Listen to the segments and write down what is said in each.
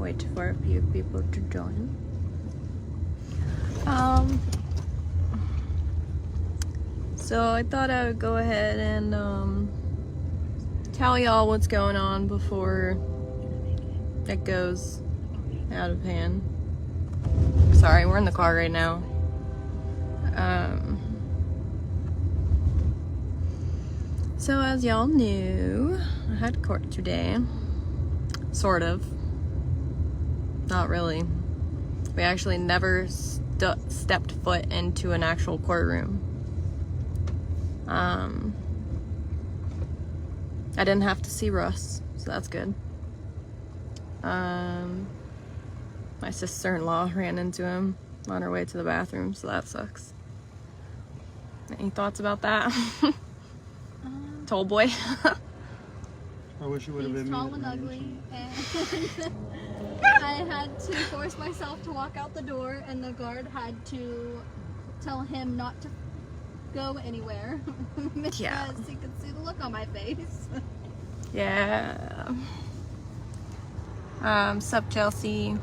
Wait for a few people to join. So I thought I would go ahead and tell y'all what's going on before it goes out of hand. Sorry, we're in the car right now. So as y'all knew, I had court today. Sort of. Not really. We actually never stepped foot into an actual courtroom. I didn't have to see Russ, so that's good. My sister-in-law ran into him on her way to the bathroom, so that sucks. Any thoughts about that? Tall boy. I wish you would have been. He's tall and ugly, and I had to force myself to walk out the door, and the guard had to tell him not to go anywhere because Yeah. he could see the look on my face. Yeah. Sup, Chelsea.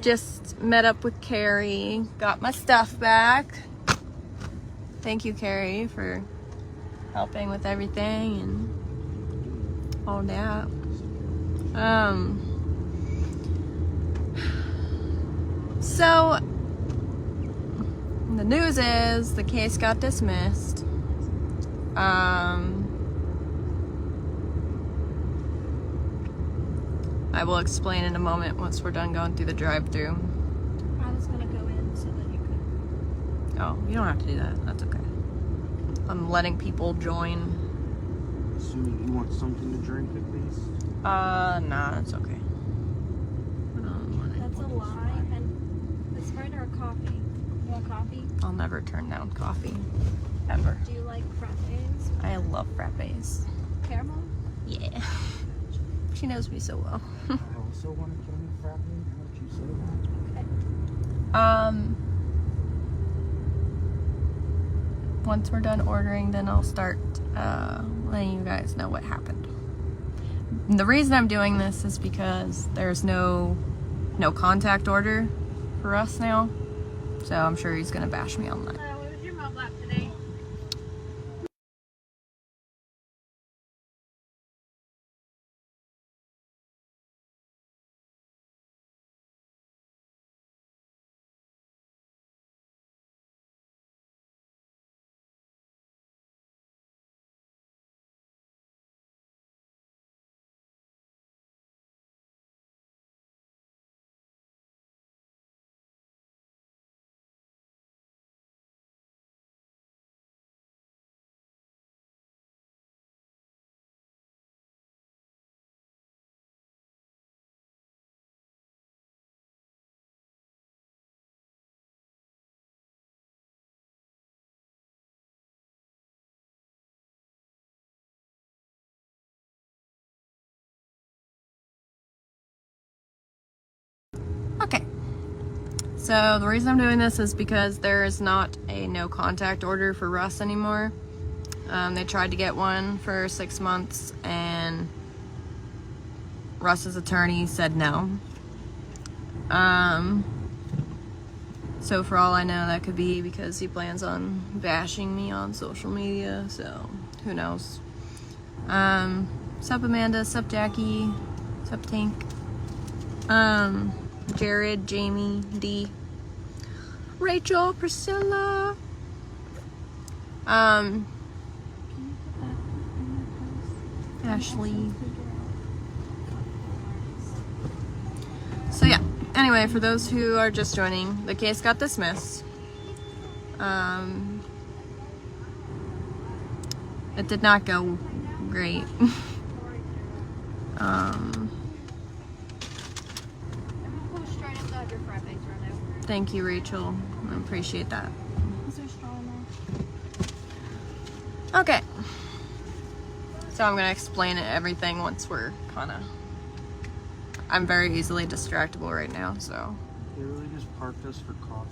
Just met up with Carrie. Got my stuff back. Thank you, Carrie, for helping with everything and all that. So the news is the case got dismissed. I will explain in a moment once we're done going through the drive-thru. I was gonna go in so that you could. Oh, you don't have to do that. That's okay. I'm letting people join. Assuming you want something to drink at least. Nah, it's okay. That's a lie, and it's Sprite or a coffee. You want coffee? I'll never turn down coffee. Ever. Do you like frappes? I love frappes. Caramel? Yeah. She knows me so well. I also want to join the frappe. How did you say that? Okay. Once we're done ordering, then I'll start letting you guys know what happened. And the reason I'm doing this is because there's no contact order for us now, so I'm sure he's gonna bash me on that. What was your mouth lap today? Okay. So the reason I'm doing this is because there is not a no contact order for Russ anymore. They tried to get one for 6 months and Russ's attorney said no. So for all I know, that could be because he plans on bashing me on social media, so who knows. Sup Amanda, sup Jackie, sup Tank. Jared, Jamie, D, Rachel, Priscilla, Ashley. So yeah, anyway, for those who are just joining, the case got dismissed. It did not go great. Thank you, Rachel. I appreciate that. Is there straw in there? Okay. So I'm gonna explain everything once we're I'm very easily distractible right now, so. They really just parked us for coffee.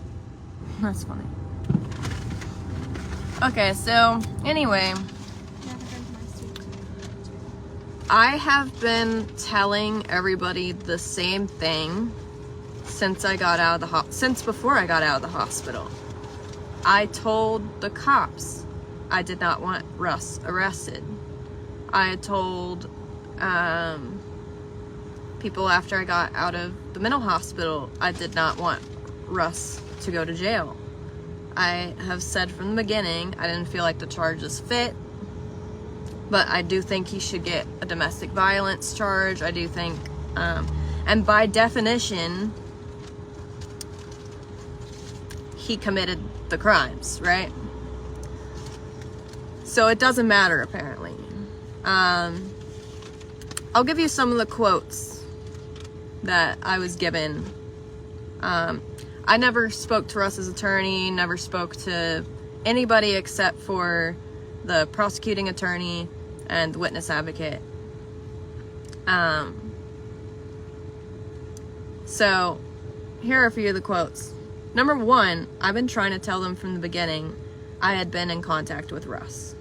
That's funny. Okay, so anyway. I have been telling everybody the same thing since I got out of the since before I got out of the hospital. I told the cops I did not want Russ arrested. I told people after I got out of the mental hospital I did not want Russ to go to jail. I have said from the beginning I didn't feel like the charges fit, but I do think he should get a domestic violence charge. I do think, and by definition, he committed the crimes, right? So it doesn't matter, apparently. I'll give you some of the quotes that I was given. I never spoke to Russ's attorney, never spoke to anybody except for the prosecuting attorney and the witness advocate. So here are a few of the quotes. Number one, I've been trying to tell them from the beginning I had been in contact with Russ.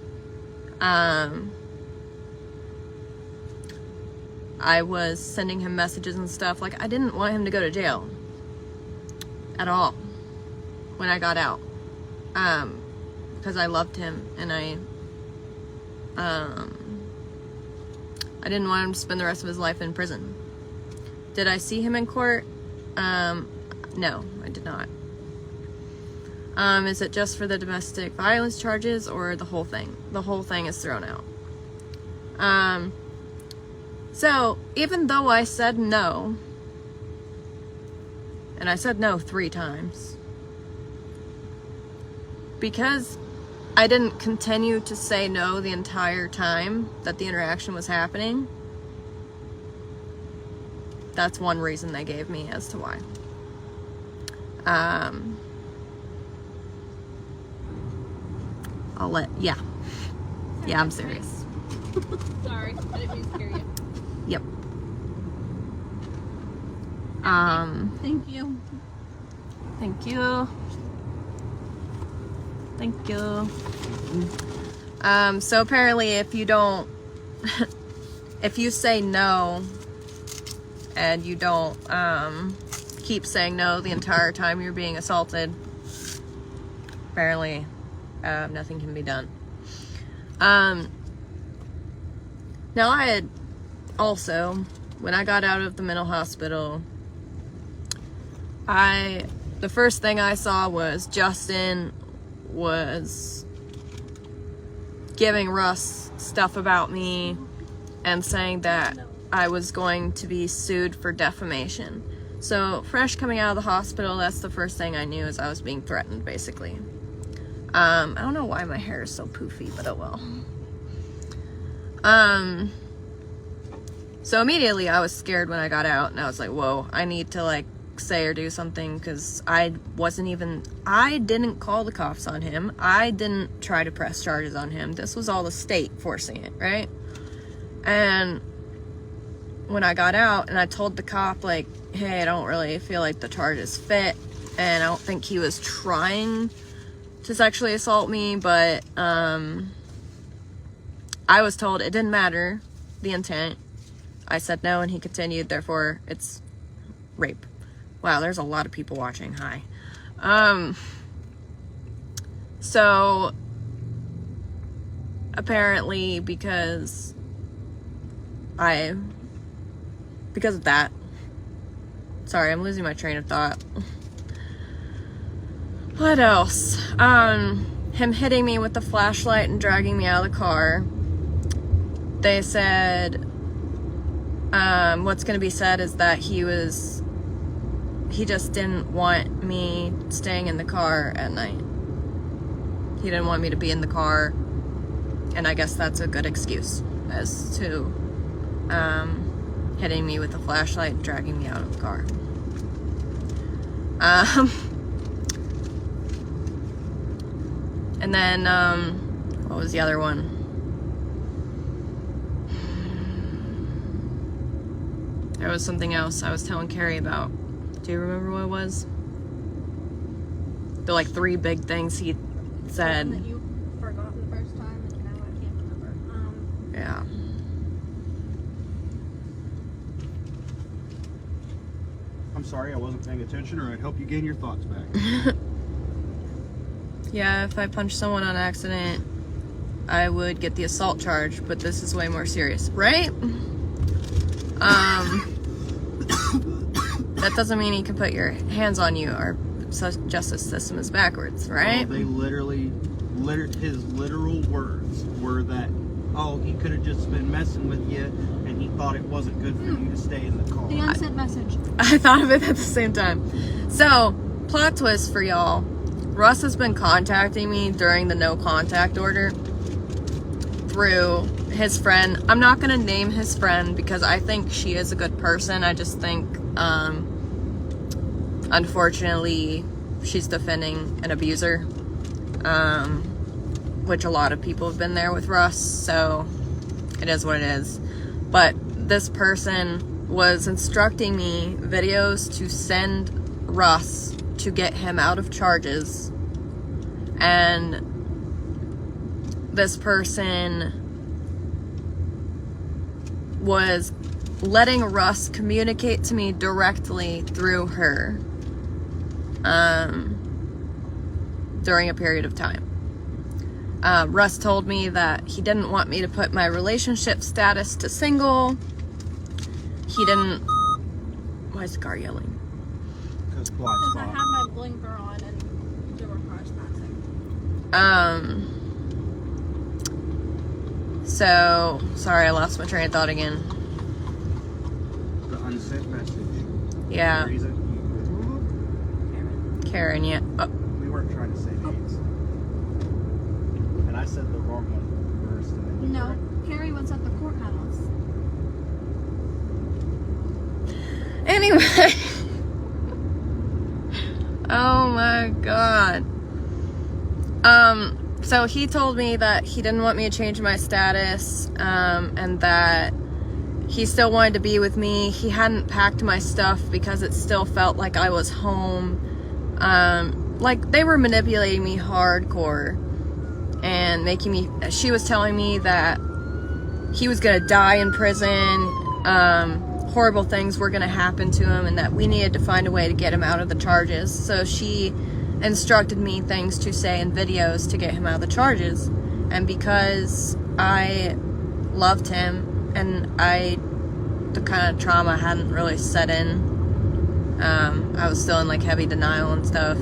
I was sending him messages and stuff. Like, I didn't want him to go to jail at all when I got out, because I loved him, and I didn't want him to spend the rest of his life in prison. Did I see him in court? No, I did not. Is it just for the domestic violence charges or the whole thing? The whole thing is thrown out. So even though I said no, and I said no 3 times, because I didn't continue to say no the entire time that the interaction was happening, that's one reason they gave me as to why. Yeah, I'm serious. Sorry, I didn't mean to scare you. Yep. Thank you. Thank you. Thank you. So apparently if you don't, if you say no and you don't keep saying no the entire time you're being assaulted, apparently nothing can be done. Now I had also, when I got out of the mental hospital, the first thing I saw was Justin was giving Russ stuff about me and saying that I was going to be sued for defamation. So fresh coming out of the hospital, that's the first thing I knew, is I was being threatened, basically. I don't know why my hair is so poofy, but oh well. So immediately I was scared when I got out, and I was like, whoa, I need to like say or do something, because I didn't call the cops on him. I didn't try to press charges on him. This was all the state forcing it, right? And when I got out and I told the cop, like, hey, I don't really feel like the charges fit, and I don't think he was trying to sexually assault me, but I was told it didn't matter, the intent. I said no, and he continued, therefore it's rape. Wow, there's a lot of people watching. Hi. So apparently because of that, sorry, I'm losing my train of thought. What else? Him hitting me with the flashlight and dragging me out of the car. They said, what's going to be said is that he just didn't want me staying in the car at night. He didn't want me to be in the car, and I guess that's a good excuse as to hitting me with a flashlight and dragging me out of the car. And then, what was the other one? There was something else I was telling Carrie about. Do you remember what it was? The like 3 big things he said. That you forgot the first time, and now I can't remember. Yeah. I'm sorry I wasn't paying attention, or I'd help you gain your thoughts back. Yeah, if I punched someone on accident, I would get the assault charge, but this is way more serious, right? That doesn't mean he can put your hands on you. Our justice system is backwards, right? Well, they literally, his literal words were that, oh, he could have just been messing with you, and he thought it wasn't good for you to stay in the car. The unsent message. I thought of it at the same time. So, plot twist for y'all. Russ has been contacting me during the no contact order through his friend. I'm not going to name his friend because I think she is a good person. I just think, unfortunately, she's defending an abuser, which a lot of people have been there with Russ, so it is what it is. But this person was instructing me videos to send Russ to get him out of charges, and this person was letting Russ communicate to me directly through her during a period of time. Russ told me that he didn't want me to put my relationship status to single. He didn't... Why is the car yelling? Because I had my blinker on and there were cars passing. So, sorry, I lost my train of thought again. The unsent message. Yeah. The reason Karen, yeah. Oh, we weren't trying to say names. And I said the wrong one first. And then you No, corrected. Carrie was at the courthouse. anyway. Oh my god. So he told me that he didn't want me to change my status, and that he still wanted to be with me. He hadn't packed my stuff because it still felt like I was home. Like, they were manipulating me hardcore and making me... She was telling me that he was gonna die in prison, horrible things were gonna happen to him, and that we needed to find a way to get him out of the charges. So she instructed me things to say in videos to get him out of the charges. And because I loved him and the kind of trauma hadn't really set in, I was still in like heavy denial and stuff,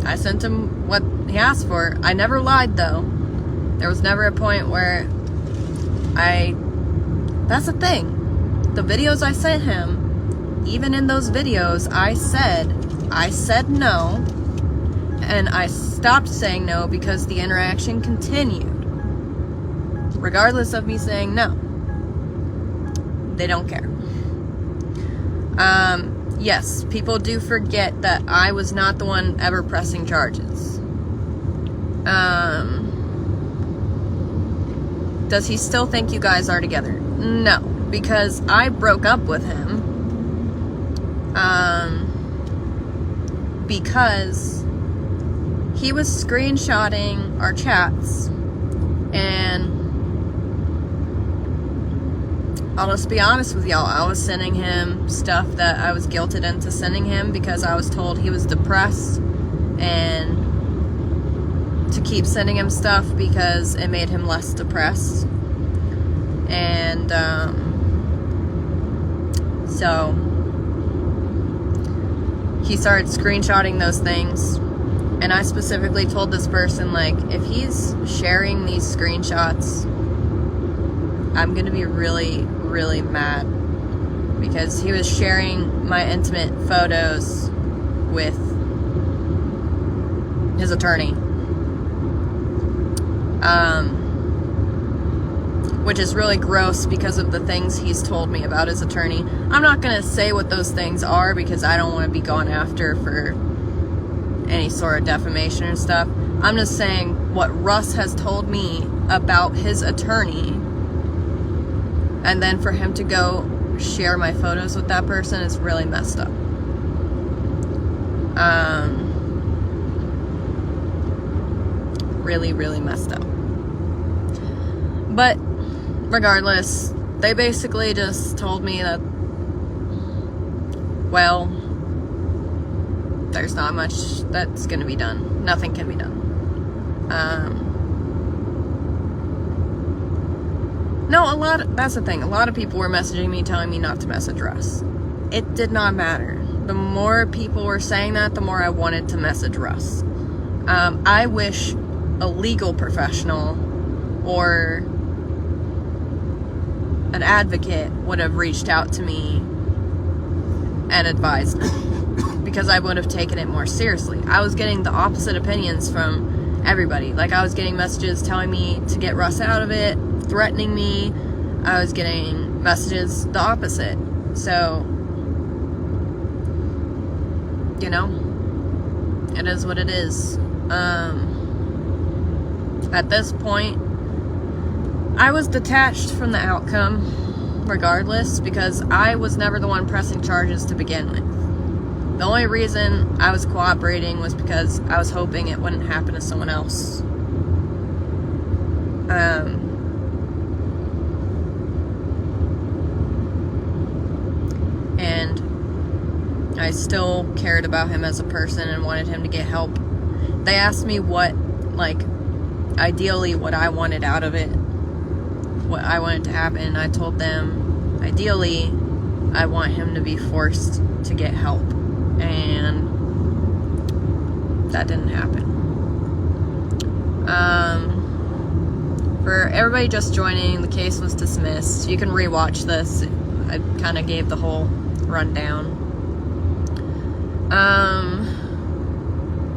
I sent him what he asked for. I never lied though. There was never a point where that's the thing. The videos I sent him, even in those videos, I said no, and I stopped saying no because the interaction continued. Regardless of me saying no. They don't care. Yes, people do forget that I was not the one ever pressing charges. Does he still think you guys are together? No, because I broke up with him. Because he was screenshotting our chats, and I'll just be honest with y'all, I was sending him stuff that I was guilted into sending him because I was told he was depressed, and to keep sending him stuff because it made him less depressed. And so he started screenshotting those things, and I specifically told this person, like, if he's sharing these screenshots, I'm gonna be really, really mad, because he was sharing my intimate photos with his attorney, which is really gross because of the things he's told me about his attorney. I'm not gonna say what those things are because I don't want to be gone after for any sort of defamation and stuff. I'm just saying what Russ has told me about his attorney, and then for him to go share my photos with that person is really messed up. Really, really messed up. But regardless, they basically just told me that well, there's not much that's going to be done. Nothing can be done. That's the thing. A lot of people were messaging me telling me not to message Russ. It did not matter. The more people were saying that, the more I wanted to message Russ. I wish a legal professional or an advocate would have reached out to me and advised me, because I would have taken it more seriously. I was getting the opposite opinions from everybody. Like, I was getting messages telling me to get Russ out of it, threatening me. I was getting messages the opposite. So, you know, it is what it is. At this point, I was detached from the outcome regardless, because I was never the one pressing charges to begin with. The only reason I was cooperating was because I was hoping it wouldn't happen to someone else. And I still cared about him as a person and wanted him to get help. They asked me ideally what I wanted out of it, what I wanted to happen. I told them, ideally, I want him to be forced to get help. And that didn't happen. For everybody just joining, the case was dismissed. You can rewatch this. I kind of gave the whole rundown.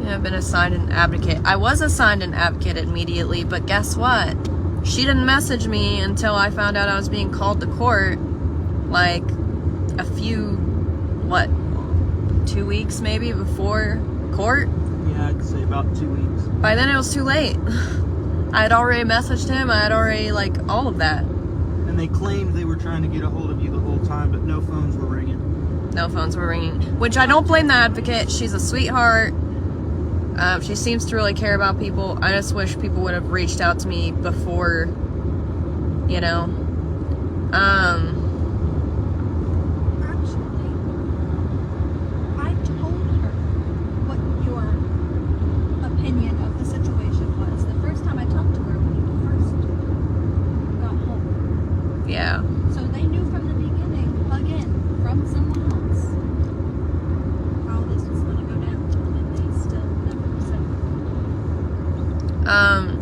I've been assigned an advocate. I was assigned an advocate immediately, but guess what? She didn't message me until I found out I was being called to court, like a few, 2 weeks maybe before court? Yeah, I'd say about 2 weeks. By then it was too late. I had already messaged him. I had already, all of that. And they claimed they were trying to get a hold of you the whole time, but no phones were ringing. No phones were ringing. Which I don't blame the advocate. She's a sweetheart. She seems to really care about people. I just wish people would have reached out to me before, you know. Actually, I told her what your opinion of the situation was the first time I talked to her when you first got home. Yeah. So they knew from the beginning, again, from someone else, how this was going to go down, and they still never said anything.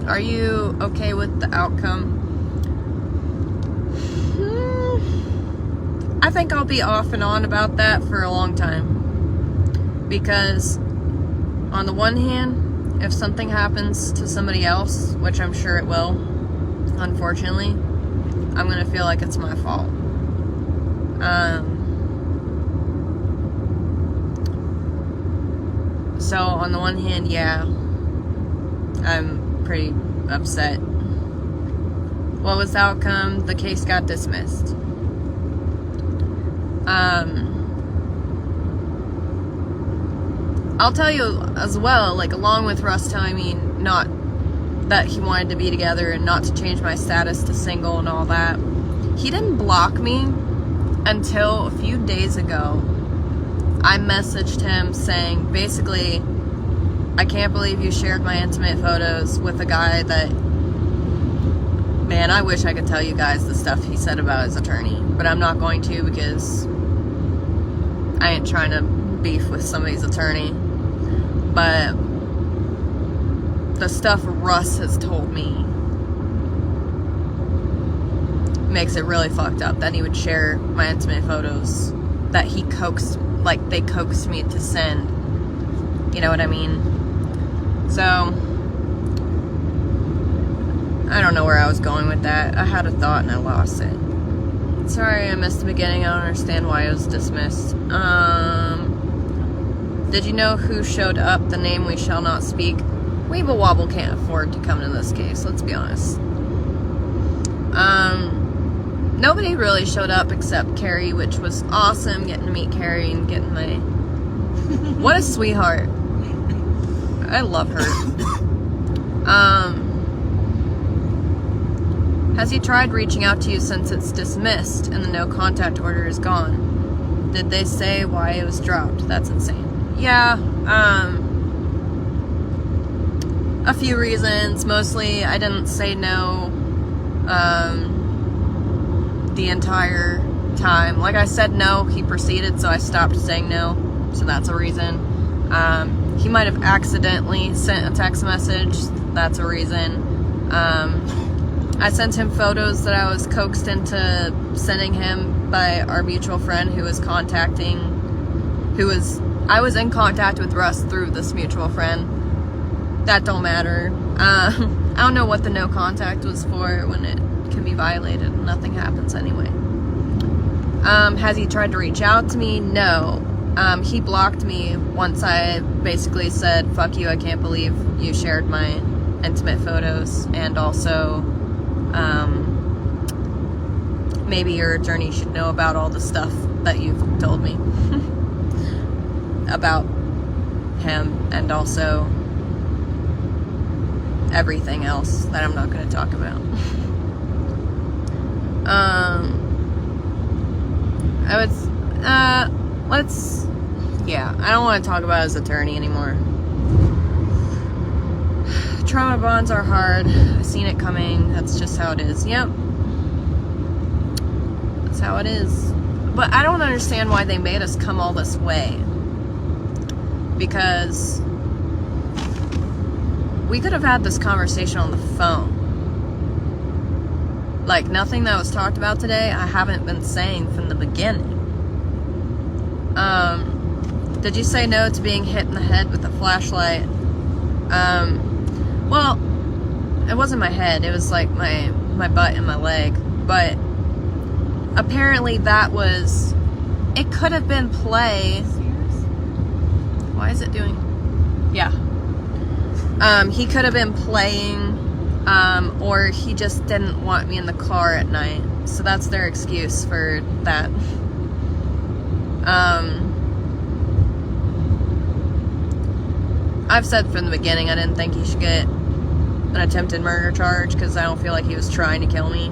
Are you okay with the outcome? I think I'll be off and on about that for a long time. Because, on the one hand, if something happens to somebody else, which I'm sure it will, unfortunately, I'm going to feel like it's my fault. So, on the one hand, yeah, I'm pretty upset. What was the outcome? The case got dismissed. I'll tell you as well, along with Russ telling me not that he wanted to be together and not to change my status to single and all that, he didn't block me until a few days ago. I messaged him saying, basically, I can't believe you shared my intimate photos with a guy that, man, I wish I could tell you guys the stuff he said about his attorney, but I'm not going to, because I ain't trying to beef with somebody's attorney. But the stuff Russ has told me makes it really fucked up that he would share my intimate photos that he they coaxed me to send. You know what I mean? So, I don't know where I was going with that. I had a thought and I lost it. Sorry I missed the beginning. I don't understand why it was dismissed. Did you know who showed up? The name we shall not speak. Weeble Wobble can't afford to come to this case, let's be honest. Nobody really showed up except Carrie, which was awesome, getting to meet Carrie and getting my... What a sweetheart. I love her. Has he tried reaching out to you since it's dismissed and the no contact order is gone? Did they say why it was dropped? That's insane. Yeah, a few reasons. Mostly, I didn't say no, the entire time. Like, I said no, he proceeded, so I stopped saying no. So that's a reason. He might have accidentally sent a text message. That's a reason. I sent him photos that I was coaxed into sending him by our mutual friend who was I was in contact with Russ through this mutual friend. That don't matter. I don't know what the no contact was for when it can be violated and nothing happens anyway. Has he tried to reach out to me? No. He blocked me once I basically said, fuck you, I can't believe you shared my intimate photos, and also, maybe your attorney should know about all the stuff that you've told me about him, and also everything else that I'm not going to talk about. I don't want to talk about his attorney anymore. Trauma bonds are hard. I've seen it coming. That's just how it is. Yep. That's how it is. But I don't understand why they made us come all this way. Because we could have had this conversation on the phone. Like, nothing that was talked about today, I haven't been saying from the beginning. Did you say no to being hit in the head with a flashlight? Well, it wasn't my head, it was like my butt and my leg. But apparently that was, it could have been play. Why is it doing? Yeah. He could have been playing, or he just didn't want me in the car at night. So that's their excuse for that. I've said from the beginning I didn't think he should get an attempted murder charge because I don't feel like he was trying to kill me.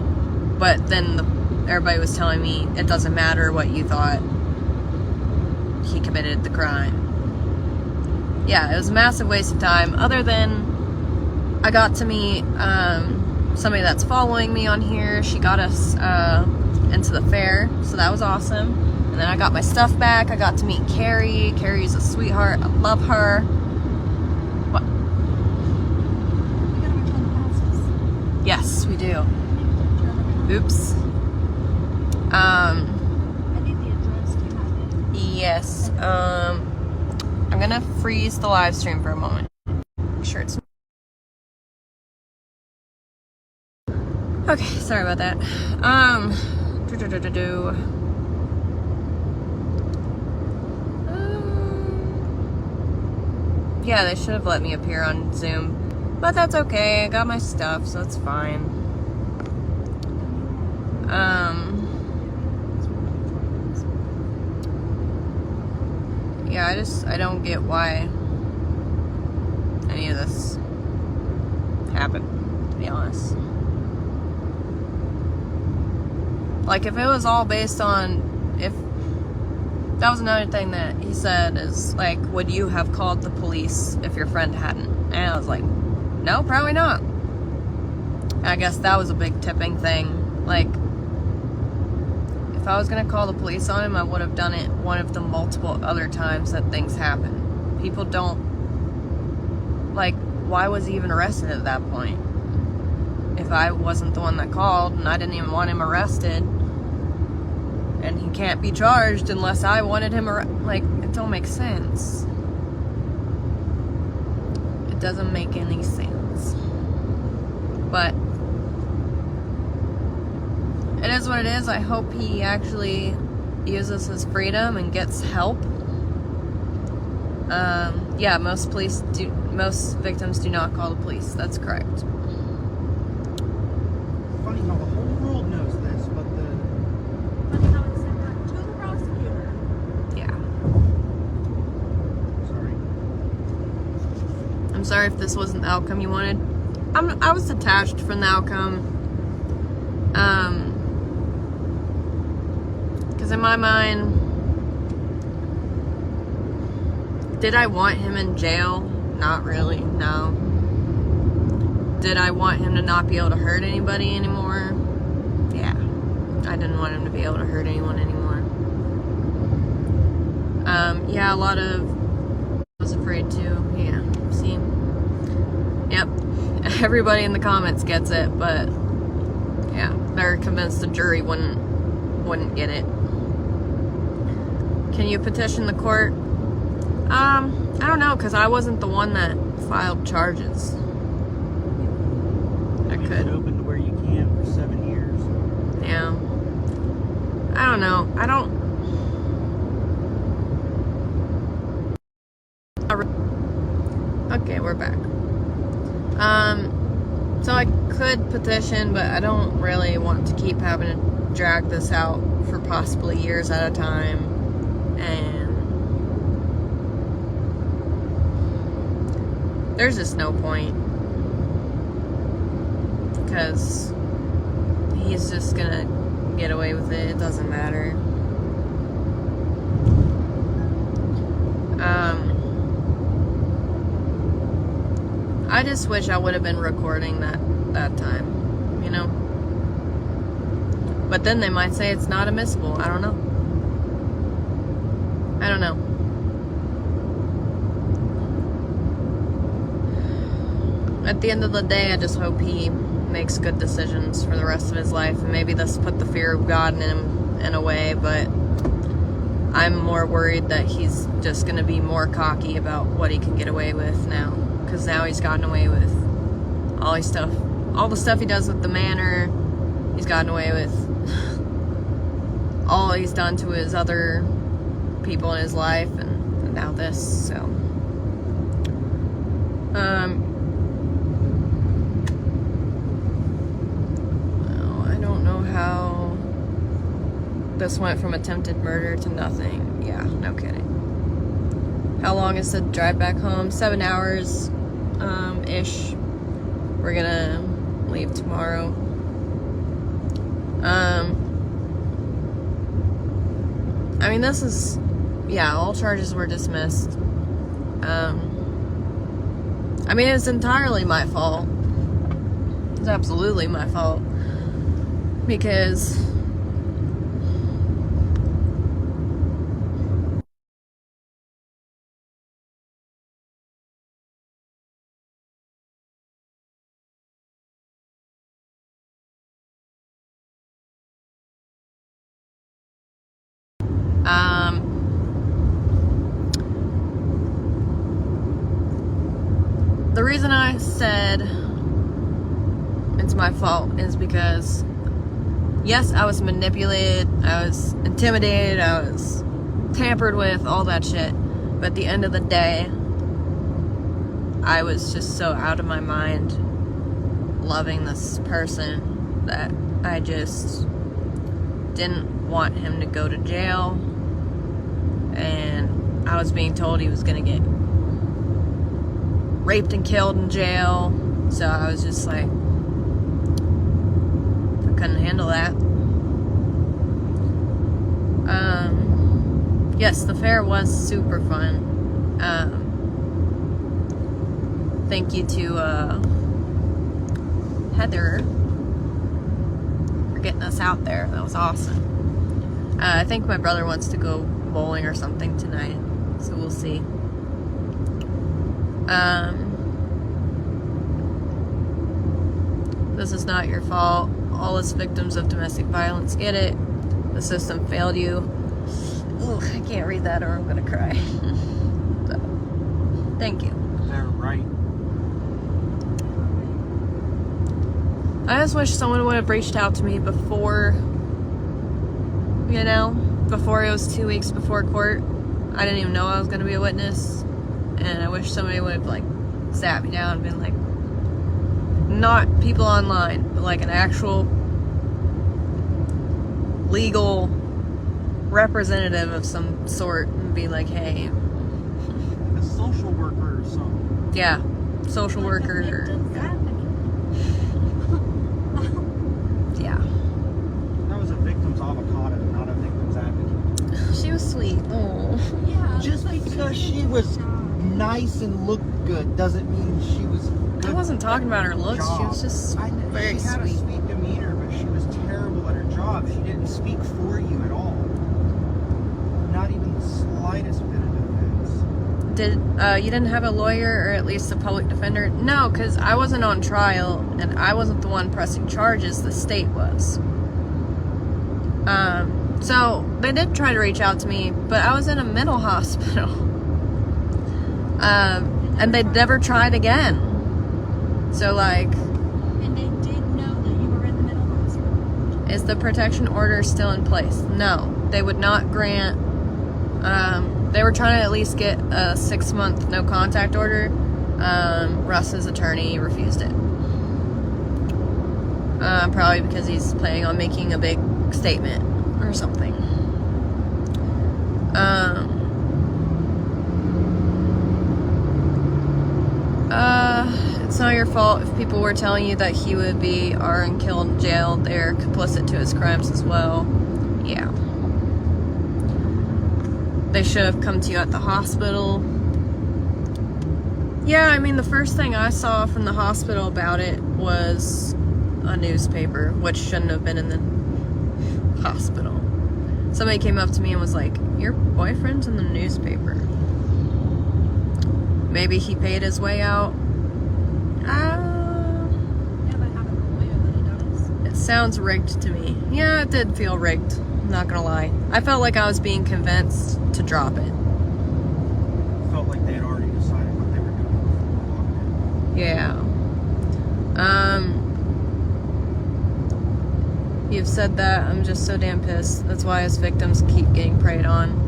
But then everybody was telling me it doesn't matter what you thought. He committed the crime. Yeah, it was a massive waste of time. Other than I got to meet somebody that's following me on here. She got us into the fair, so that was awesome. And then I got my stuff back. I got to meet Carrie. Carrie's a sweetheart. I love her. What? We gotta return the passes. Yes, we do. Oops. I need the address. Do you have it? Yes. I'm gonna freeze the live stream for a moment. Make sure it's. Okay, sorry about that. Yeah, they should have let me appear on Zoom, but that's okay. I got my stuff, so it's fine. Yeah, I don't get why any of this happened, to be honest. Like, if it was all based on, if that was another thing that he said is, like, would you have called the police if your friend hadn't? And I was like, no, probably not. And I guess that was a big tipping thing. Like, if I was gonna call the police on him, I would have done it one of the multiple other times that things happen. People don't, like, why was he even arrested at that point? If I wasn't the one that called and I didn't even want him arrested, and he can't be charged unless I wanted him like, it don't make sense. It doesn't make any sense. But it is what it is. I hope he actually uses his freedom and gets help. Yeah, most victims do not call the police. That's correct. Funny how the whole world knows this, but Funny how it said that to the prosecutor. Yeah. sorry. I'm sorry if this wasn't the outcome you wanted. I was detached from the outcome. Because in my mind, Did I want him in jail? Not really, no. Did I want him to not be able to hurt anybody anymore? Yeah. I didn't want him to be able to hurt anyone anymore. Yeah, a lot of... I was afraid to. Yeah, see? Yep. Everybody in the comments gets it, but... yeah, they're convinced the jury wouldn't get it. Can you petition the court? I don't know, because I wasn't the one that filed charges. I Leave could. it open to where you can for 7 years. Yeah. I don't know. Okay, we're back. So I could petition, but I don't really want to keep having to drag this out for possibly years at a time. And there's just no point. Because he's just gonna get away with it. It doesn't matter. I just wish I would have been recording that time, you know? But then they might say it's not admissible. I don't know. At the end of the day, I just hope he makes good decisions for the rest of his life, and maybe this put the fear of God in him in a way, but I'm more worried that he's just going to be more cocky about what he can get away with now, because now he's gotten away with all the stuff he does with the manor. He's gotten away with all he's done to his other people in his life, and now this, so how this went from attempted murder to nothing. Yeah, no kidding. How long is the drive back home? 7 hours ish. We're gonna leave tomorrow. I mean, this is, yeah, all charges were dismissed. I mean, it's entirely my fault. It's absolutely my fault. Because the reason I said it's my fault is because, yes, I was manipulated, I was intimidated, I was tampered with, all that shit. But at the end of the day, I was just so out of my mind loving this person that I just didn't want him to go to jail. And I was being told he was gonna get raped and killed in jail. So I was just like, couldn't handle that. Yes, the fair was super fun. Thank you to Heather for getting us out there. That was awesome. I think my brother wants to go bowling or something tonight, so we'll see. This is not your fault. All us victims of domestic violence get it. The system failed you. Ooh, I can't read that or I'm gonna cry. So, thank you. They're right. I just wish someone would have reached out to me before, before it was 2 weeks before court. I didn't even know I was gonna be a witness. And I wish somebody would have, sat me down and been like, not people online, but an actual legal representative of some sort, and be like, hey, A social worker or something. yeah, social worker, Victim's advocate. yeah. That was a victim's avocado, not a victim's advocate. She was sweet. Oh. Yeah. Just because she was nice and looked good doesn't mean she was good. I wasn't talking about her looks. She was just I know very she had sweet. a sweet demeanor, but she was terrible at her job. She didn't speak for you at all. Not even the slightest bit of defense. Did you didn't have a lawyer or at least a public defender? No, because I wasn't on trial and I wasn't the one pressing charges. The state was. So they did try to reach out to me, but I was in a mental hospital. And they never tried again. So like, And they did know that you were in the mental hospital. is the protection order still in place? No, they would not grant. They were trying to at least get a 6-month no contact order. Russ's attorney refused it. Probably because he's planning on making a big statement or something. It's not your fault if people were telling you that he would be and killed in jail. They're complicit to his crimes as well. Yeah. They should have come to you at the hospital. Yeah, I mean, the first thing I saw from the hospital about it was a newspaper, which shouldn't have been in the hospital. Somebody came up to me and was like, your boyfriend's in the newspaper. Maybe he paid his way out. Yeah, but having a lawyer that it does. It sounds rigged to me. Yeah, it did feel rigged. I'm not gonna lie. I felt like I was being convinced to drop it. Felt like they had already decided what they were doing before we walked in. Yeah. You've said that. I'm just so damn pissed. That's why his victims keep getting preyed on.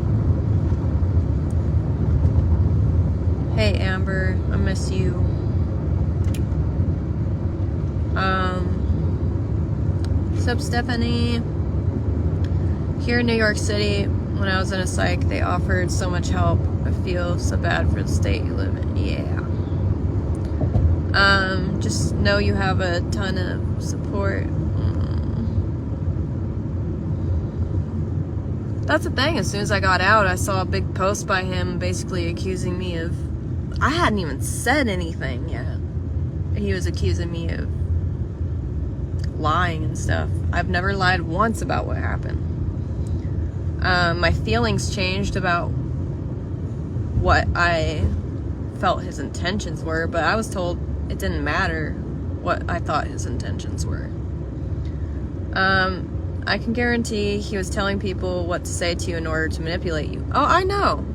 Hey, Amber. I miss you. Sup, Stephanie? Here in New York City, when I was in a psych, they offered so much help. I feel so bad for the state you live in. Yeah. Just know you have a ton of support. That's the thing. As soon as I got out, I saw a big post by him basically accusing me of... I hadn't even said anything yet. He was accusing me of lying and stuff. I've never lied once about what happened. My feelings changed about what I felt his intentions were, but I was told it didn't matter what I thought his intentions were. I can guarantee he was telling people what to say to you in order to manipulate you. Oh, I know.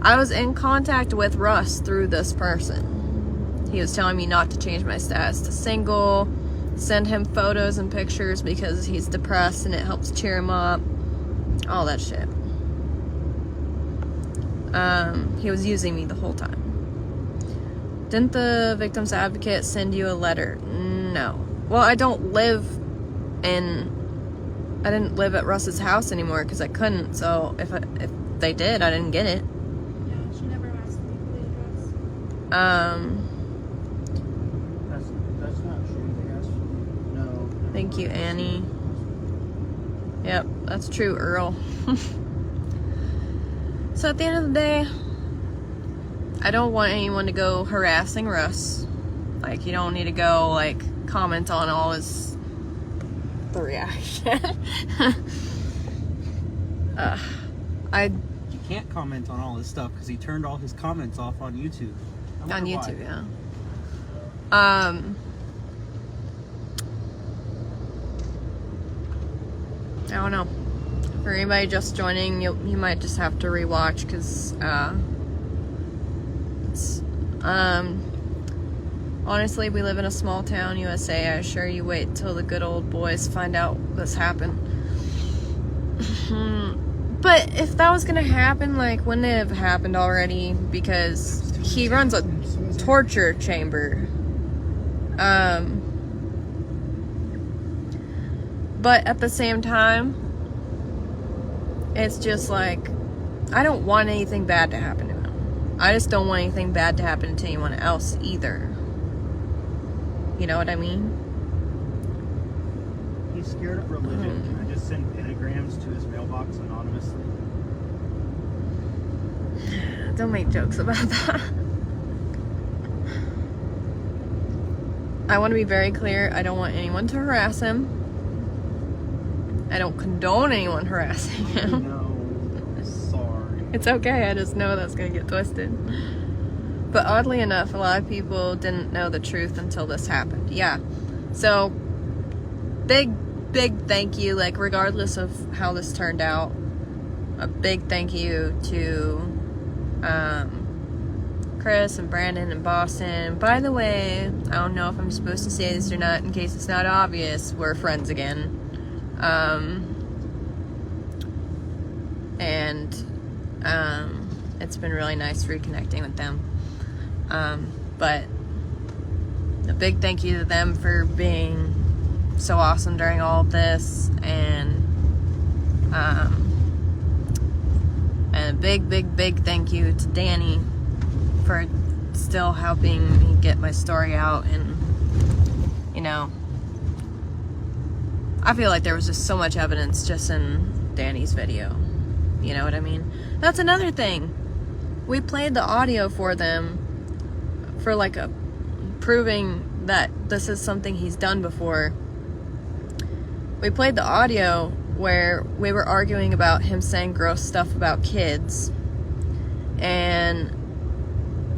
I was in contact with Russ through this person. He was telling me not to change my status to single, send him photos and pictures because he's depressed and it helps cheer him up. All that shit. He was using me the whole time. Didn't the victim's advocate send you a letter? No. Well, I didn't live at Russ's house anymore because I couldn't. So if they did, I didn't get it. Yeah, she never asked me for the address. That's not true. They asked you. No. Thank you, Annie. Yep, that's true, Earl. So at the end of the day, I don't want anyone to go harassing Russ. Like, you don't need to go, like, comment on all the reaction. You can't comment on all this stuff because he turned all his comments off on YouTube. On YouTube, why. yeah. I don't know. For anybody just joining, you might just have to rewatch because it's honestly, we live in a small town, USA. I assure you, wait till the good old boys find out this happened. But if that was gonna happen, like, wouldn't it have happened already? Because he runs a torture chamber. But at the same time, it's just like, I don't want anything bad to happen to him. I just don't want anything bad to happen to anyone else either. You know what I mean? He's scared of religion. Can I just send pentagrams to his mailbox anonymously? don't make jokes about that. I want to be very clear. I don't want anyone to harass him. I don't condone anyone harassing him. No, sorry. It's okay. I just know that's going to get twisted. But oddly enough, a lot of people didn't know the truth until this happened. Yeah. So, big thank you. Like, regardless of how this turned out, a big thank you to Chris and Brandon and Boston. By the way, I don't know if I'm supposed to say this or not, in case it's not obvious, we're friends again. It's been really nice reconnecting with them. But a big thank you to them for being so awesome during all of this, and a big thank you to Danny for still helping me get my story out. And you know, I feel like there was just so much evidence just in Danny's video. You know what I mean? That's another thing. We played the audio for them for like a proving that this is something he's done before. We played the audio where we were arguing about him saying gross stuff about kids, and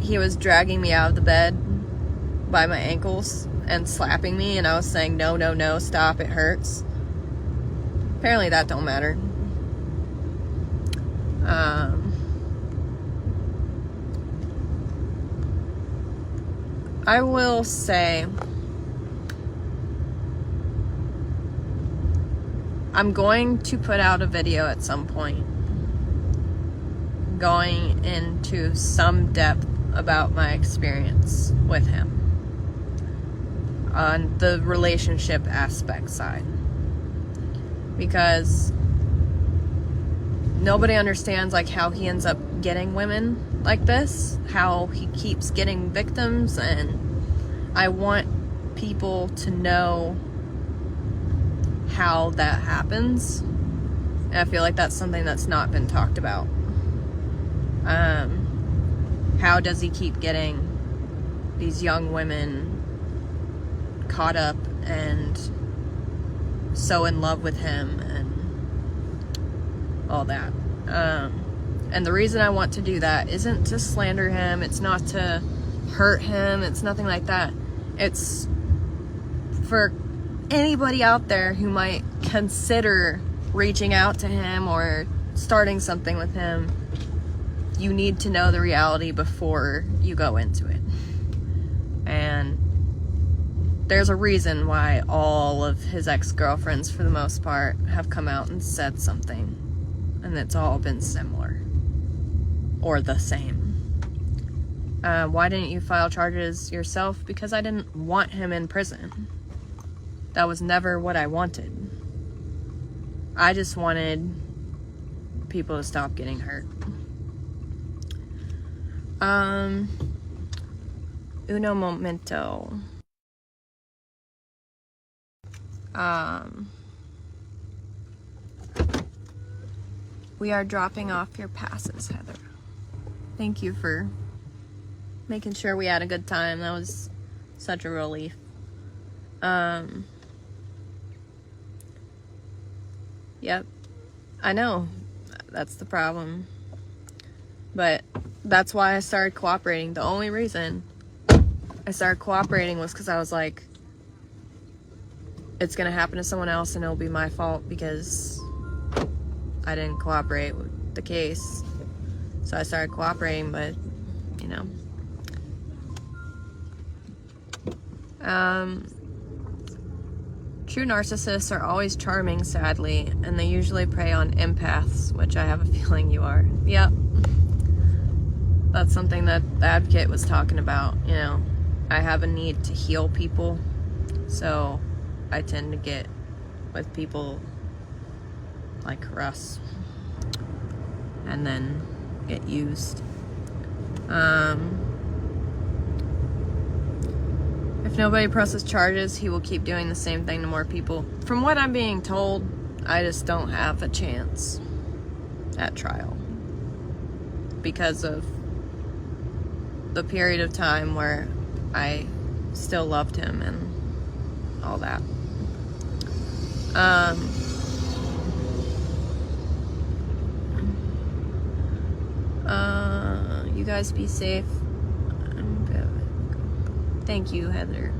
he was dragging me out of the bed by my ankles and slapping me, and I was saying no, stop, it hurts. Apparently that don't matter. I will say I'm going to put out a video at some point going into some depth about my experience with him on the relationship aspect side, because nobody understands like how he ends up getting women like this, how he keeps getting victims, and I want people to know how that happens. And I feel like that's something that's not been talked about. How does he keep getting these young women caught up and so in love with him and all that? And the reason I want to do that isn't to slander him, it's not to hurt him, it's nothing like that. It's for anybody out there who might consider reaching out to him or starting something with him. You need to know the reality before you go into it. And there's a reason why all of his ex-girlfriends, for the most part, have come out and said something. And it's all been similar. Or the same. Why didn't you file charges yourself? Because I didn't want him in prison. That was never what I wanted. I just wanted people to stop getting hurt. Uno momento. We are dropping off your passes, Heather. Thank you for making sure we had a good time. That was such a relief. Yep. I know. That's the problem. But that's why I started cooperating. The only reason I started cooperating was because I was like, it's going to happen to someone else and it'll be my fault because I didn't cooperate with the case. So I started cooperating, but, you know. True narcissists are always charming, sadly, and they usually prey on empaths, which I have a feeling you are. Yep. That's something that the Advocate was talking about, you know. I have a need to heal people, so I tend to get with people like Russ and then get used. If nobody presses charges, he will keep doing the same thing to more people. From what I'm being told, I just don't have a chance at trial because of the period of time where I still loved him and all that. You guys be safe. Thank you, Heather.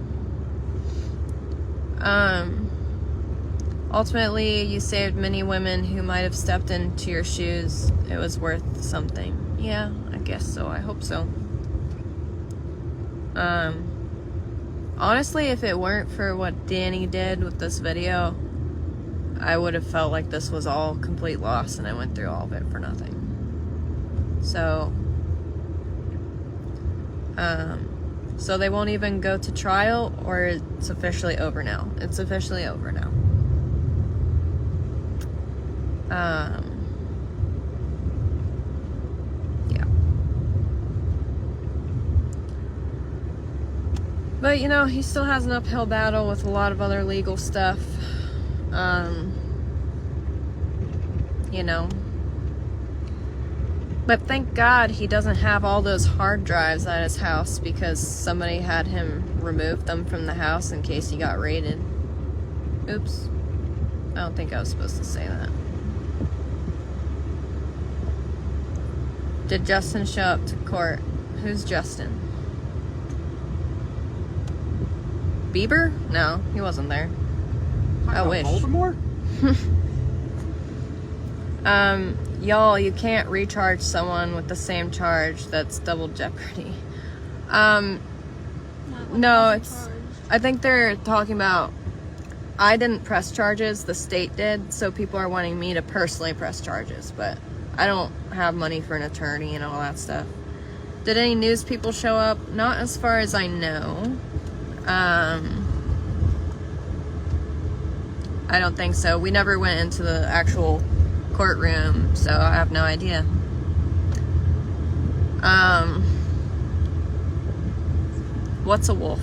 Ultimately, you saved many women who might have stepped into your shoes. It was worth something. Yeah, I guess so. I hope so. Honestly, if it weren't for what Danny did with this video, I would have felt like this was all complete loss and I went through all of it for nothing. So, so they won't even go to trial, or it's officially over now? It's officially over now. Yeah. But, you know, he still has an uphill battle with a lot of other legal stuff. You know. But thank God he doesn't have all those hard drives at his house, because somebody had him remove them from the house in case he got raided. Oops. I don't think I was supposed to say that. Did Justin show up to court? Who's Justin? Bieber? No, he wasn't there. I wish. Baltimore? Y'all, you can't recharge someone with the same charge. That's double jeopardy. No, it's... I think they're talking about... I didn't press charges, the state did, so people are wanting me to personally press charges, but I don't have money for an attorney and all that stuff. Did any news people show up? Not as far as I know. I don't think so. We never went into the actual courtroom, so I have no idea. What's a wolf?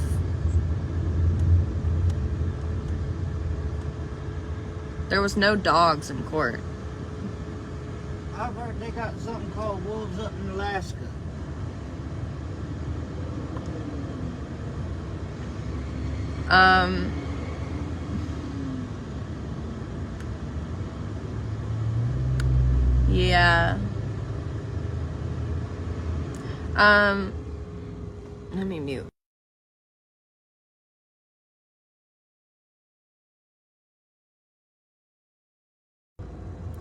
There was no dogs in court. I've heard they got something called wolves up in Alaska. Yeah. Let me mute.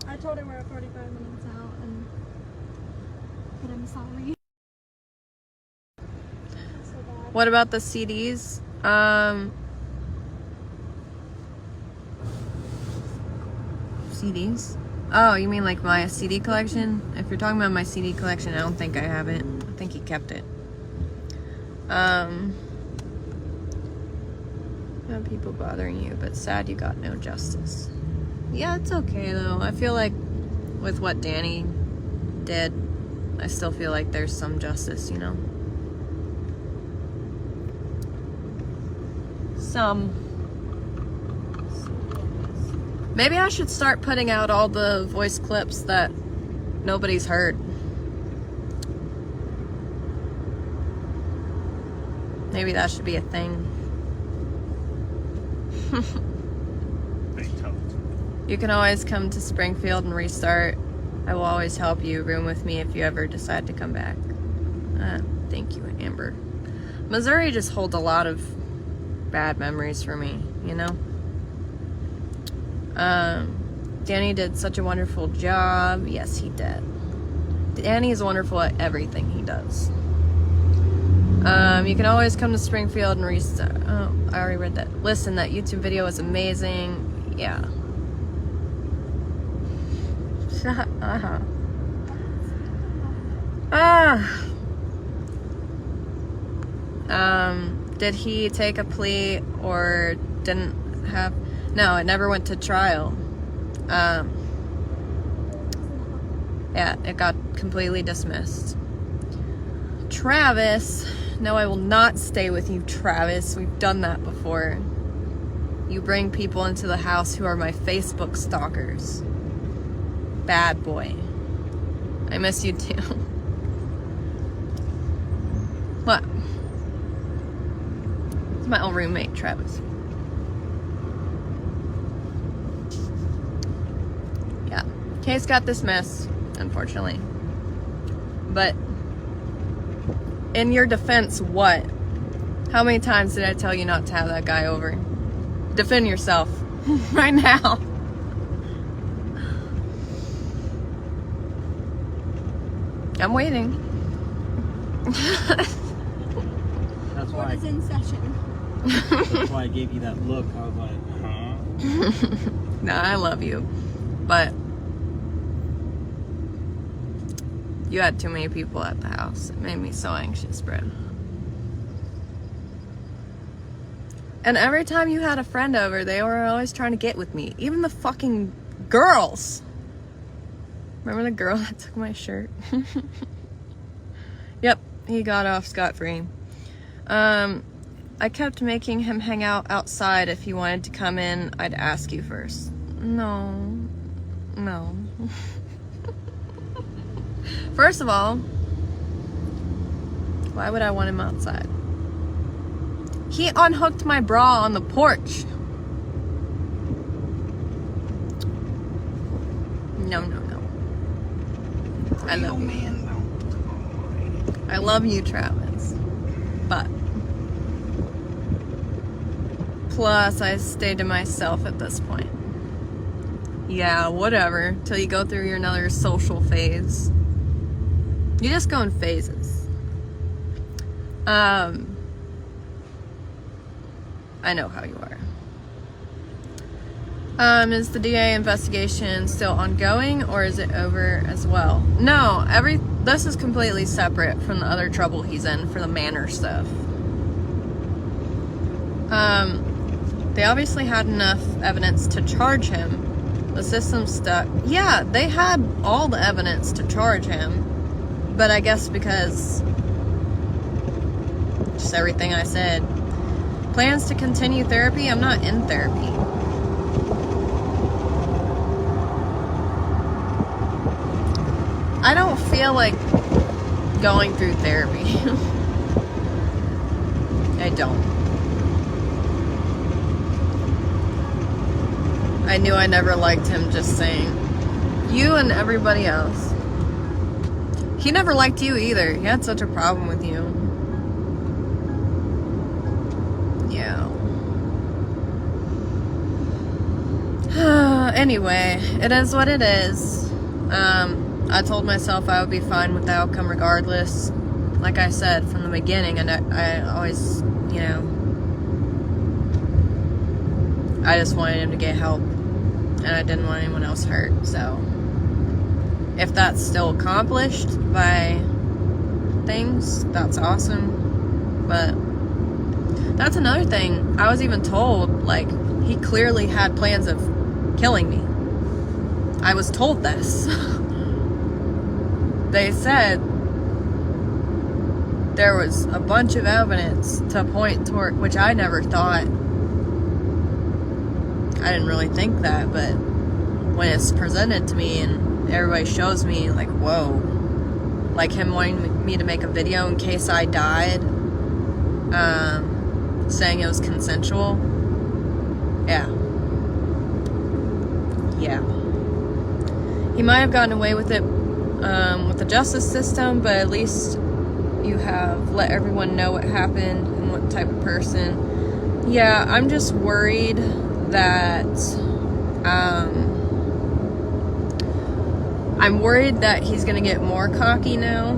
I told him we're 45 minutes out, but I'm sorry. So bad. What about the CDs? CDs? Oh, you mean like my CD collection? If you're talking about my CD collection, I don't think I have it. I think he kept it. No people bothering you, but sad you got no justice. Yeah, it's okay though. I feel like with what Danny did, I still feel like there's some justice, you know? Some. Maybe I should start putting out all the voice clips that nobody's heard. Maybe that should be a thing. You can always come to Springfield and restart. I will always help you. Room with me if you ever decide to come back. Thank you, Amber. Missouri just holds a lot of bad memories for me, you know? Danny did such a wonderful job. Yes, he did. Danny is wonderful at everything he does. You can always come to Springfield and restart. Oh, I already read that. Listen, that YouTube video was amazing. Yeah. Shut up. Did he take a plea or didn't have... No, it never went to trial. Yeah, it got completely dismissed. Travis. No, I will not stay with you, Travis. We've done that before. You bring people into the house who are my Facebook stalkers. Bad boy. I miss you too. What? It's my old roommate, Travis. Yeah. Case got dismissed, unfortunately. But in your defense, what? How many times did I tell you not to have that guy over? Defend yourself right now. I'm waiting. That's Court why. is in session. That's why I gave you that look. I was like, huh? Nah, I love you. But you had too many people at the house. It made me so anxious, bro. And every time you had a friend over, they were always trying to get with me. Even the fucking girls. Remember the girl that took my shirt? Yep, he got off scot-free. I kept making him hang out outside. If he wanted to come in, I'd ask you first. No. First of all, why would I want him outside? He unhooked my bra on the porch. No. I love you. I love you, Travis. But plus, I stayed to myself at this point. Yeah, whatever. Till you go through your another social phase. You just go in phases. I know how you are. Is the DA investigation still ongoing, or is it over as well? No, this is completely separate from the other trouble he's in for the Manor stuff. They obviously had enough evidence to charge him. The system's stuck. Yeah, they had all the evidence to charge him, but I guess because just everything I said. Plans to continue therapy? I'm not in therapy. I don't feel like going through therapy. I don't. I knew I never liked him, just saying. You and everybody else. He never liked you either. He had such a problem with you. Yeah. Anyway, it is what it is. I told myself I would be fine with the outcome regardless. Like I said from the beginning, and I always, I just wanted him to get help, and I didn't want anyone else hurt. So if that's still accomplished by things, that's awesome. But that's another thing. I was even told, like, he clearly had plans of killing me. I was told this. They said there was a bunch of evidence to point toward, which I never thought. I didn't really think that, but when it's presented to me and everybody shows me, like, whoa. Like him wanting me to make a video in case I died, saying it was consensual. Yeah. He might have gotten away with it with the justice system, but at least you have let everyone know what happened and what type of person. Yeah, I'm just worried that I'm worried that he's gonna get more cocky now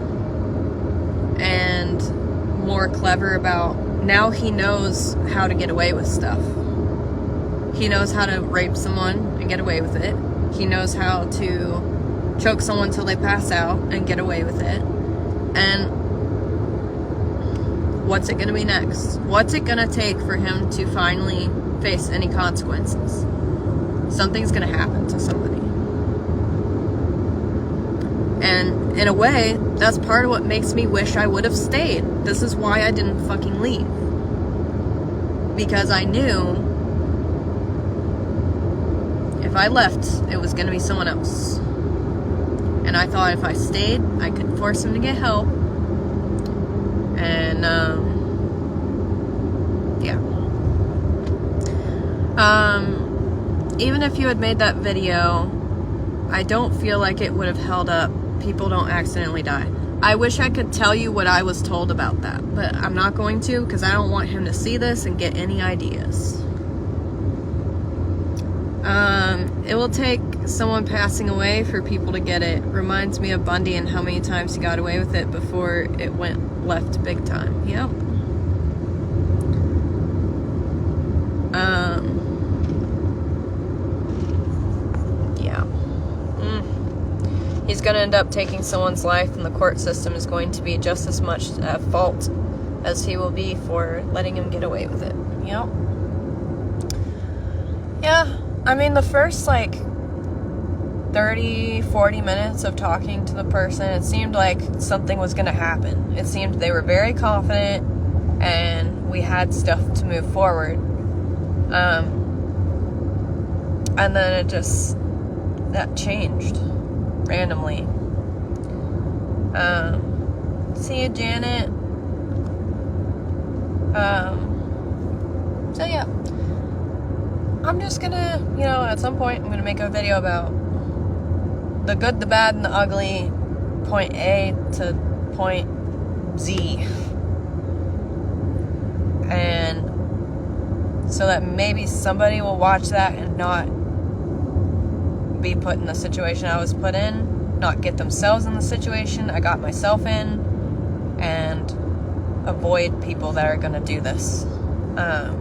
and more clever about, now he knows how to get away with stuff. He knows how to rape someone and get away with it. He knows how to choke someone till they pass out and get away with it. And what's it gonna be next? What's it gonna take for him to finally face any consequences? Something's gonna happen to somebody. And in a way, that's part of what makes me wish I would have stayed. This is why I didn't fucking leave. Because I knew if I left, it was gonna be someone else. And I thought if I stayed, I could force him to get help. And And, yeah. Even if you had made that video, I don't feel like it would have held up. People don't accidentally die. I wish I could tell you what I was told about that, but I'm not going to, because I don't want him to see this and get any ideas. It will take someone passing away for people to get it. Reminds me of Bundy and how many times he got away with it before it went left big time. Yep. Yeah. He's going to end up taking someone's life, and the court system is going to be just as much at fault as he will be for letting him get away with it. Yep. Yeah. I mean, the first, 30, 40 minutes of talking to the person, it seemed like something was going to happen. It seemed they were very confident, and we had stuff to move forward. And then that changed randomly. See you, Janet. So yeah. I'm just gonna, at some point, I'm gonna make a video about the good, the bad, and the ugly, point A to point Z. And so that maybe somebody will watch that and not be put in the situation I was put in, not get themselves in the situation I got myself in, and avoid people that are gonna do this. Yeah.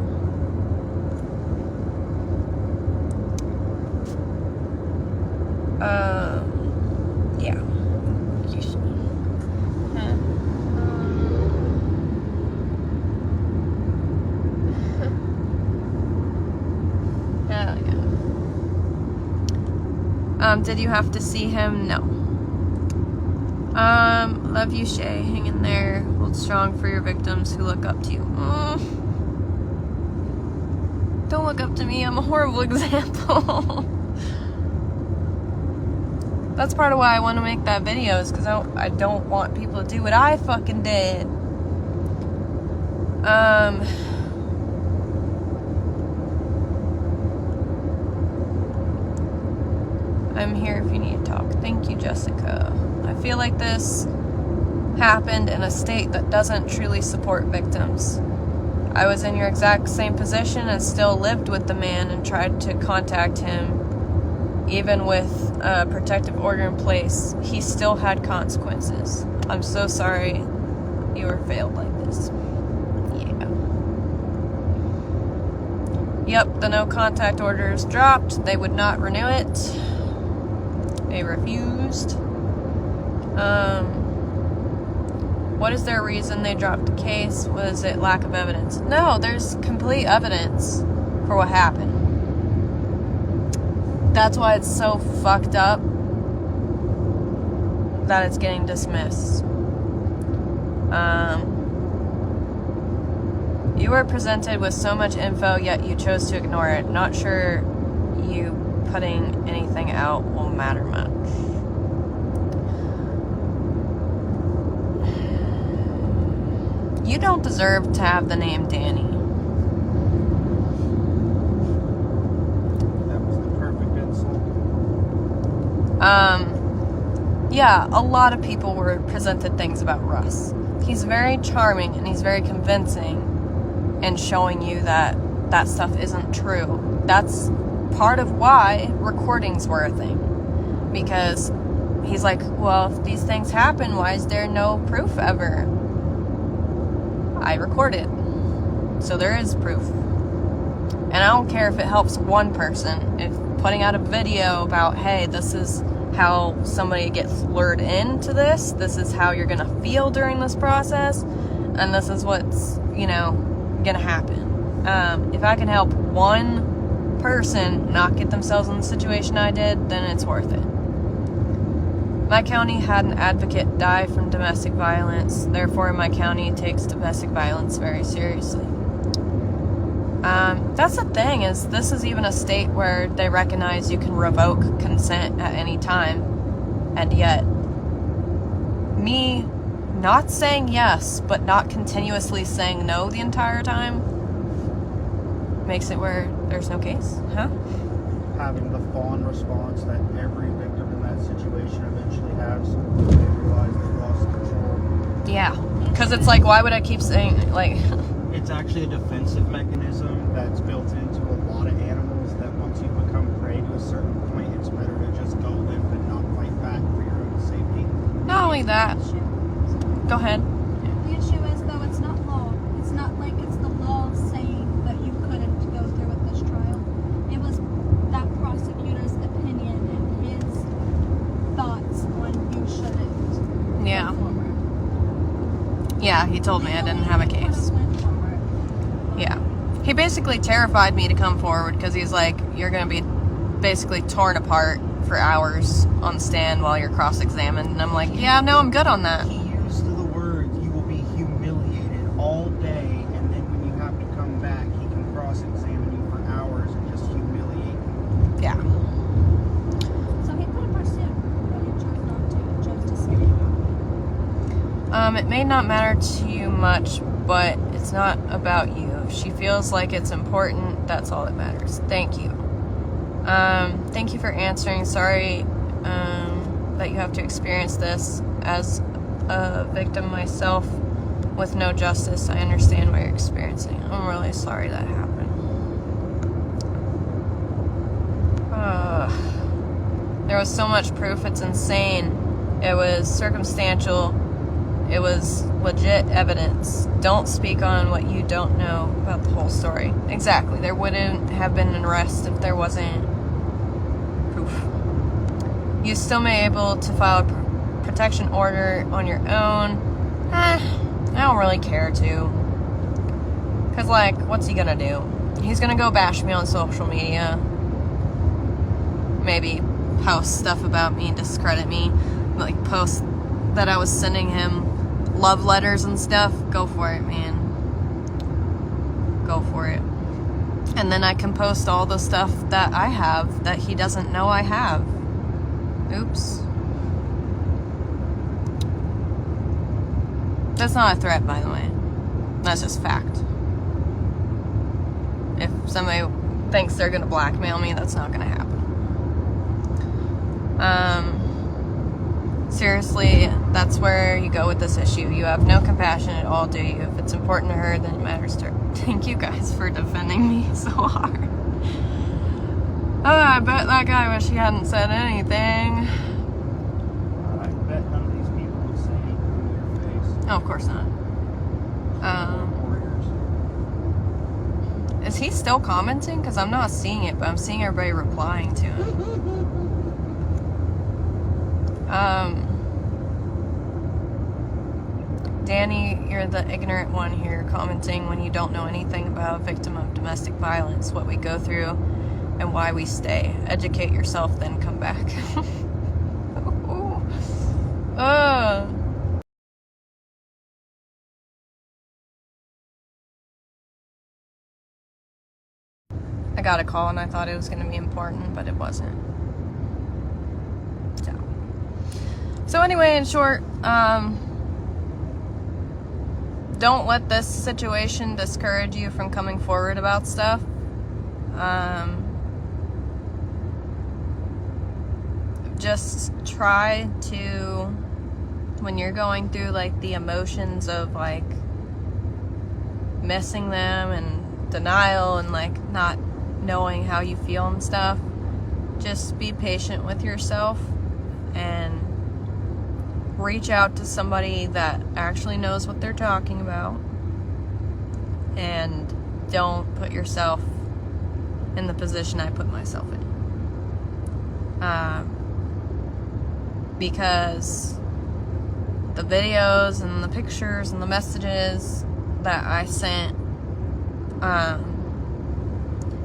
Did you have to see him? No. Love you, Shay. Hang in there. Hold strong for your victims who look up to you. Don't look up to me. I'm a horrible example. That's part of why I want to make that video, is because I don't want people to do what I fucking did. I'm here if you need to talk. Thank you, Jessica. I feel like this happened in a state that doesn't truly support victims. I was in your exact same position and still lived with the man and tried to contact him. Even with a protective order in place, he still had consequences. I'm so sorry you were failed like this. Yeah. Yep, the no contact orders dropped. They would not renew it. They refused. What is their reason they dropped the case? Was it lack of evidence? No, there's complete evidence for what happened. That's why it's so fucked up that it's getting dismissed. You were presented with so much info, yet you chose to ignore it. Not sure you putting anything out will matter much. You don't deserve to have the name Danny. That was the perfect insult. Yeah, a lot of people were presented things about Russ. He's very charming and he's very convincing in showing you that that stuff isn't true. That's part of why recordings were a thing. Because he's like, well, if these things happen, why is there no proof ever? I recorded. So there is proof. And I don't care if it helps one person. If putting out a video about, hey, this is how somebody gets lured into this. This is how you're going to feel during this process. And this is what's, going to happen. If I can help one person not get themselves in the situation I did, then it's worth it. My county had an advocate die from domestic violence. Therefore, my county takes domestic violence very seriously. That's the thing, is this is even a state where they recognize you can revoke consent at any time. And yet, me not saying yes, but not continuously saying no the entire time makes it where there's no case, huh? Having the fawn response that every victim in that situation eventually has when they realize they've lost control. Yeah, because it's like, why would I keep saying, like... It's actually a defensive mechanism that's built into a lot of animals, that once you become prey to a certain point, it's better to just go limp and not fight back for your own safety. Not only that... Go ahead. The issue is, though, it's not law. It's not like it's the law saying that you couldn't go through with this trial. It was that prosecutor's opinion and his thoughts on you shouldn't Yeah. go forward. Yeah, he told me I didn't have a case. Yeah. He basically terrified me to come forward because he's like, you're going to be basically torn apart for hours on the stand while you're cross-examined. And I'm like, yeah, no, I'm good on that. He used the words, you will be humiliated all day, and then when you have to come back, he can cross-examine you for hours and just humiliate you. Yeah. So he could have pursued, but he chose not to. He chose to stay. It may not matter to you much, but it's not about you. If she feels like it's important, that's all that matters. Thank you. Thank you for answering. Sorry that you have to experience this. As a victim myself with no justice, I understand what you're experiencing. I'm really sorry that happened. There was so much proof, it's insane. It was circumstantial. It was legit evidence. Don't speak on what you don't know about the whole story. Exactly. There wouldn't have been an arrest if there wasn't proof. You still may be able to file a protection order on your own. I don't really care to. Because, like, what's he gonna do? He's gonna go bash me on social media. Maybe post stuff about me, discredit me. Like, post that I was sending him love letters and stuff. Go for it, man. Go for it. And then I can post all the stuff that I have that he doesn't know I have. Oops. That's not a threat, by the way. That's just fact. If somebody thinks they're gonna blackmail me, that's not gonna happen. Seriously, that's where you go with this issue. You have no compassion at all, do you? If it's important to her, then it matters to her. Thank you guys for defending me so hard. Oh, I bet that guy wish he hadn't said anything. I bet none of these people would say anything in your face. Oh, of course not. Warriors. Is he still commenting? Because I'm not seeing it, but I'm seeing everybody replying to him. Danny, you're the ignorant one here, commenting when you don't know anything about a victim of domestic violence, what we go through, and why we stay. Educate yourself, then come back. I got a call and I thought it was going to be important, but it wasn't. So anyway, in short, don't let this situation discourage you from coming forward about stuff. Just try to, when you're going through like the emotions of like missing them and denial and like not knowing how you feel and stuff, just be patient with yourself and reach out to somebody that actually knows what they're talking about, and don't put yourself in the position I put myself in. Because the videos and the pictures and the messages that I sent,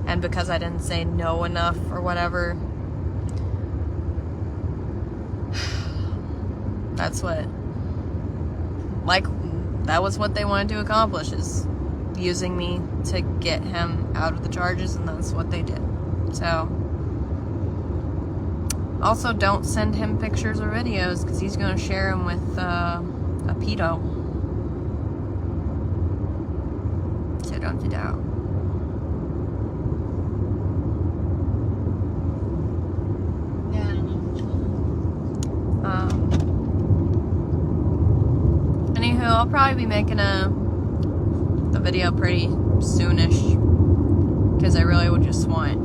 and because I didn't say no enough or whatever, that's what, like, that was what they wanted to accomplish, is using me to get him out of the charges, and that's what they did. So, also don't send him pictures or videos, because he's going to share them with a pedo. So don't you doubt. Yeah. Anywho, I'll probably be making the video pretty soonish, because I really would just want,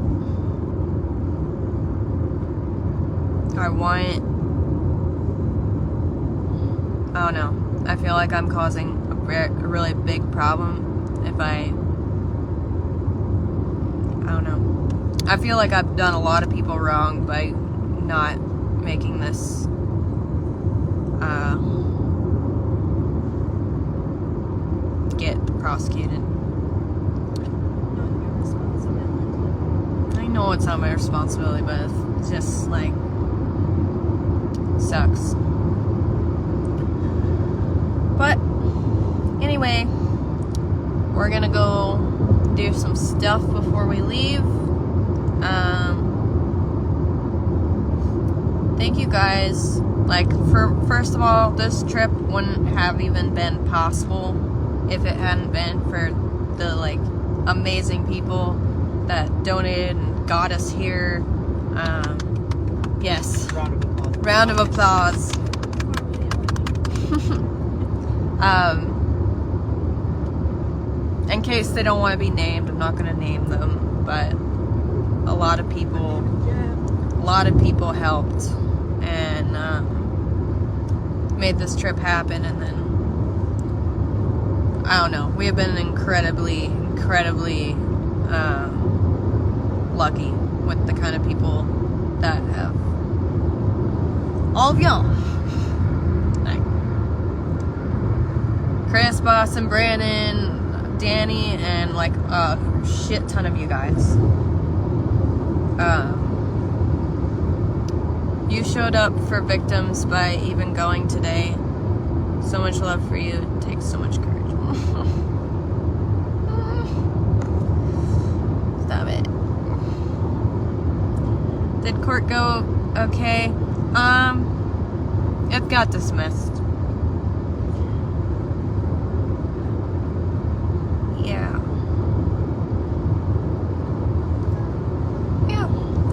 I don't know, I feel like I'm causing a really big problem if I don't know. I feel like I've done a lot of people wrong by not making this get prosecuted. Not your responsibility. I know it's not my responsibility, but it's just like sucks. But anyway, we're gonna go do some stuff before we leave. Thank you guys. Like, first of all, this trip wouldn't have even been possible if it hadn't been for the like amazing people that donated and got us here. Yes. Round of applause. In case they don't want to be named, I'm not going to name them, but a lot of people helped and made this trip happen. And then I don't know, we have been incredibly lucky with the kind of people that have, all of y'all, like Chris, Boston, Brandon, Danny, and like a shit ton of you guys. You showed up for victims by even going today. So much love for you. It takes so much courage. Stop it. Did court go okay? It got dismissed. Yeah.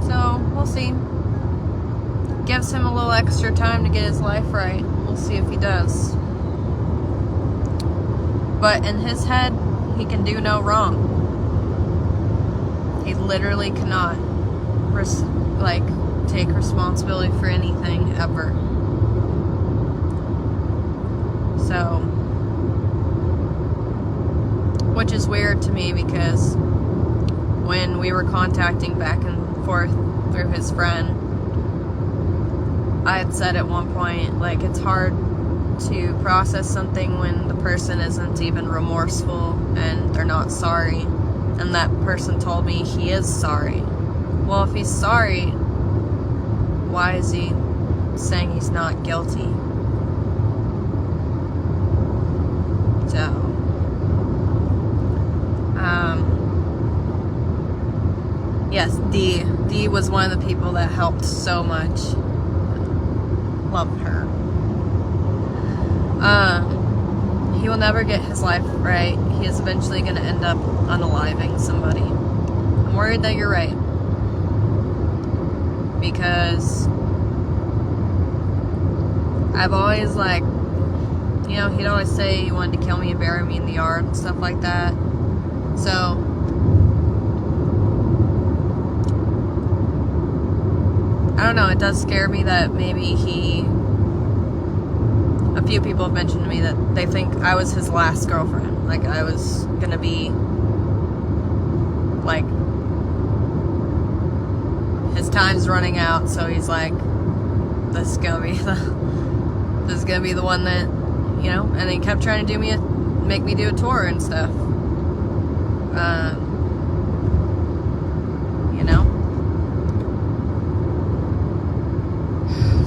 So we'll see. Gives him a little extra time to get his life right. We'll see if he does. But in his head, he can do no wrong. He literally cannot take responsibility for anything ever. So, which is weird to me, because when we were contacting back and forth through his friend, I had said at one point, like, it's hard to process something when the person isn't even remorseful and they're not sorry. And that person told me he is sorry. Well, if he's sorry, why is he saying he's not guilty? So, yes, D was one of the people that helped so much. Love her. He will never get his life right. He is eventually going to end up unaliving somebody. I'm worried that you're right. Because I've always, like, you know, he'd always say he wanted to kill me and bury me in the yard and stuff like that. So, I don't know, it does scare me that maybe a few people have mentioned to me that they think I was his last girlfriend. Like, I was gonna be, like, his time's running out, so he's like, this is gonna be the one that, you know, and he kept trying to make me do a tour and stuff. You know?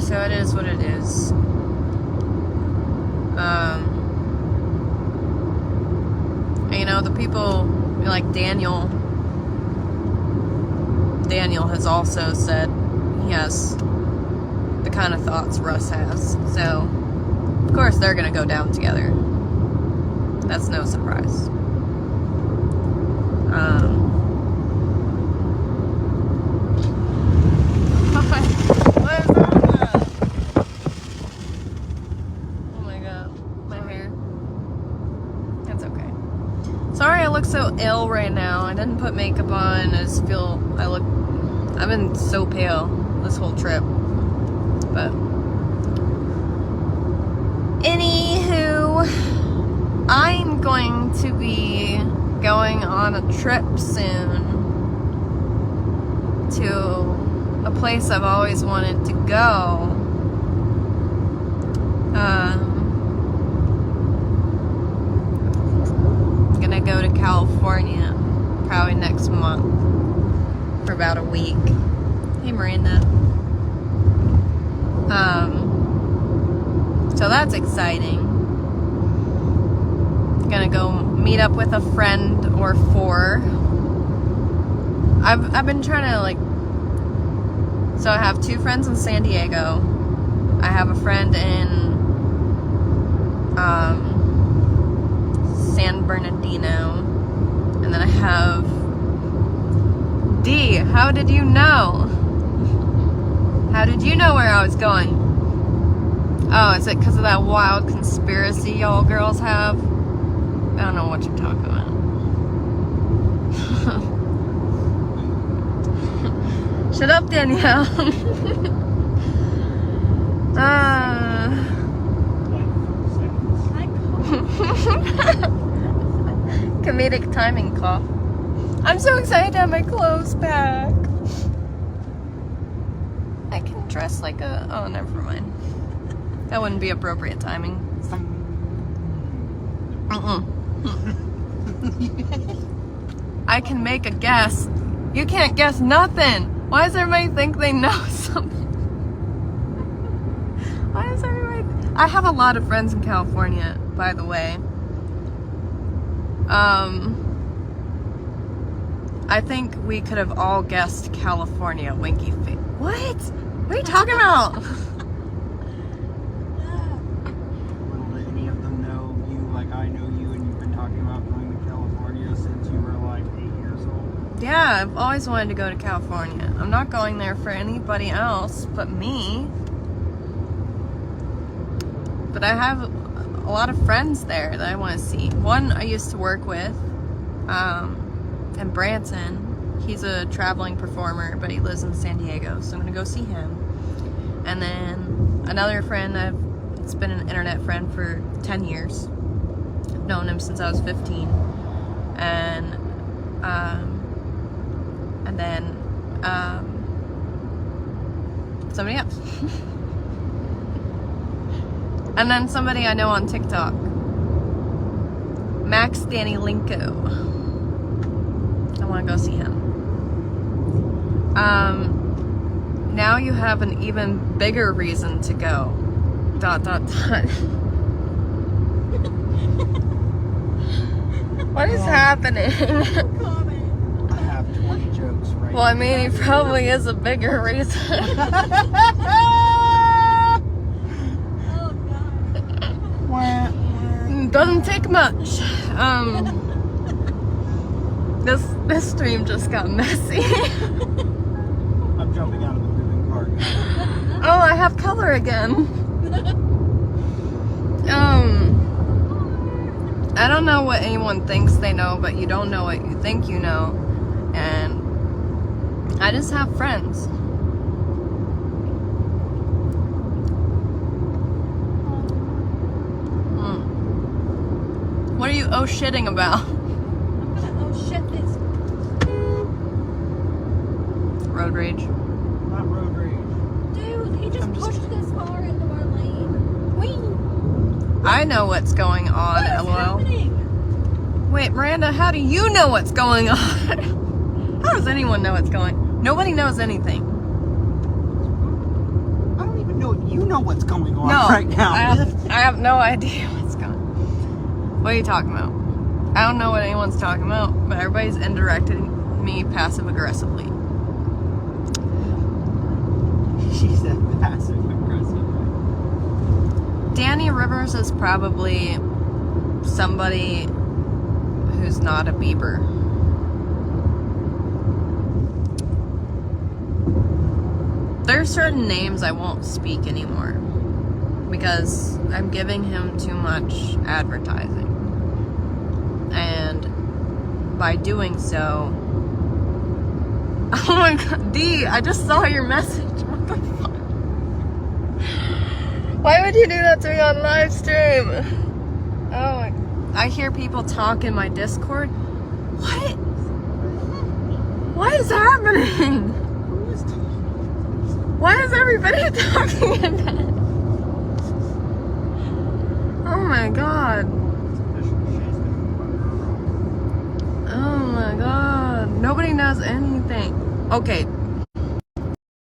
So it is what it is. You know, the people like Daniel has also said he has the kind of thoughts Russ has. So Of course, they're gonna go down together. That's no surprise. What is that? Oh my god, my hair. That's okay. Sorry I look so ill right now. I didn't put makeup on. I just feel I've been so pale this whole trip. But anywho, I'm going to be going on a trip soon to a place I've always wanted to go. I'm gonna go to California probably next month for about a week. Hey Miranda. So that's exciting. Gonna go meet up with a friend or four. I've been trying to so I have 2 friends in San Diego. I have a friend in San Bernardino, and then I have D. How did you know? How did you know where I was going? Oh, is it because of that wild conspiracy y'all girls have? I don't know what you're talking about. Shut up, Danielle. Comedic timing cough. I'm so excited to have my clothes back. I can dress like a... Oh, never mind. That wouldn't be appropriate timing. I can make a guess. You can't guess nothing. Why does everybody think they know something? Why does everybody... I have a lot of friends in California, by the way. I think we could have all guessed California, winky face. What? What are you talking about? Little did any of them know you like I know you, and you've been talking about going to California since you were like 8 years old. Yeah, I've always wanted to go to California. I'm not going there for anybody else but me. But I have a lot of friends there that I want to see. One I used to work with, in Branson. He's a traveling performer, but he lives in San Diego, so I'm gonna go see him. And then another friend, it's been an internet friend for 10 years. I've known him since I was 15. And then somebody else. And then somebody I know on TikTok. Max Danny Linko. I want to go see him. Now you have an even bigger reason to go. ... What is happening? I have 20 jokes right Well, I mean, he probably is a bigger reason. Oh god. Doesn't take much. This stream just got messy. I'm jumping out of the moving car. Oh, I have color again. I don't know what anyone thinks they know, but you don't know what you think you know. And I just have friends. What are you oh-shitting about? I'm gonna oh shit this. Road rage. Not road rage. Dude, he just pushed this car into our lane. Whee! I know what's going on, What is LOL. happening? Wait, Miranda, how do you know what's going on? How does anyone know what's going on? Nobody knows anything. I don't even know if you know what's going on No, right now. I have no idea what's going on. What are you talking about? I don't know what anyone's talking about, but everybody's indirecting me passive aggressively. She said passive aggressive. Danny Rivers is probably somebody who's not a Bieber. There are certain names I won't speak anymore because I'm giving him too much advertising. And by doing so... Oh my god, D, I just saw your message. What the fuck? Why would you do that to me on live stream? Oh my... I hear people talk in my Discord. What? What is happening? Who is talking? Why is everybody talking about? Oh my god. Oh my god. Nobody knows anything. Okay,